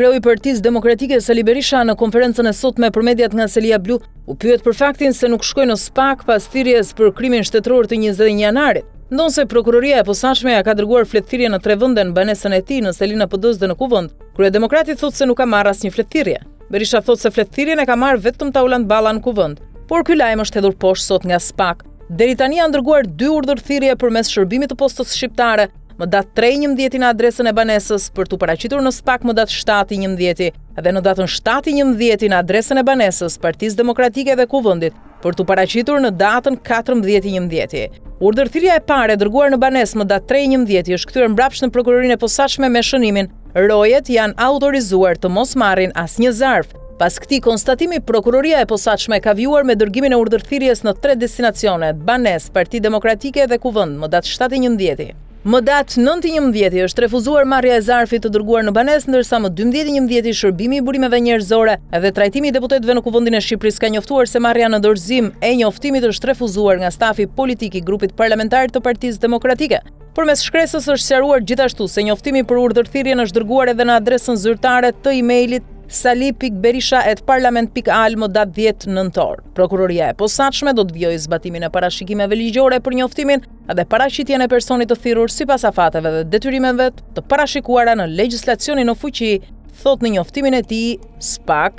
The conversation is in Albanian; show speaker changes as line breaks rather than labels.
Kreu i Partisë Demokratike Sali Berisha në konferencën e sotme për mediat nga Selia Blu u pyet për faktin se nuk shkoi në SPAK pas thirrjes për krimin shtetëror të 21 janarit. Ndonse prokuroria e posaçme ja ka dërguar fletëthirrje në 3 vende në banesën e tij në Selina PD-s dhe në Kuvend, kryedemokrati thotë se nuk ka marrë asnjë fletëthirrje. Berisha thotë se fletëthirrjen e ka marrë vetëm Taulant Balla në Kuvend, por ky lajm është hedhur poshtë sot nga SPAK. Deri tani janë dërguar 2 urdhërthirrje përmes shërbimit të postës shqiptare, më datë 3/11 në adresën e banesës për t'u paraqitur në SPAK më datë 7/11 dhe në datën 7/11 në adresën e banesës Partisë Demokratike dhe Kuvendit për t'u paraqitur në datën 14/11. Urdhërthirrja e parë e dërguar në banesë më datë 3/11 është kthyer mbrapsht në prokurorinë e posaçme me shënimin: rojet janë autorizuar të mos marrin asnjë zarf. Pas këtij konstatimi, prokuroria e posaçme ka vjuar me dërgimin e urdhërthirrjes në 3 destinacione: Banesë, Parti Demokratike dhe Kuvend më datë 7/11. Më datë 9/11 është refuzuar marrja e zarfit të dërguar në banesë, ndërsa më 12/11 shërbimi i burimeve njerëzore dhe trajtimi i deputetëve në Kuvendin e Shqipërisë ka njoftuar se marrja në dorëzim e njoftimit është refuzuar nga stafi politik i grupit parlamentar të Partisë Demokratike. Përmes shkresës është sqaruar gjithashtu se njoftimi për urdhërthirrjen është dërguar edhe në adresën zyrtare të emailit sali.berisha@parlament.al më datë 10 nëntor. Prokuroria e posaçme do të vijojë zbatimin e parashikimeve ligjore për njoftimin dhe paraqitjen e personit të thirrur sipas afateve dhe detyrimeve të parashikuara në legjislacionin në fuqi, thot në njoftimin e tij SPAK.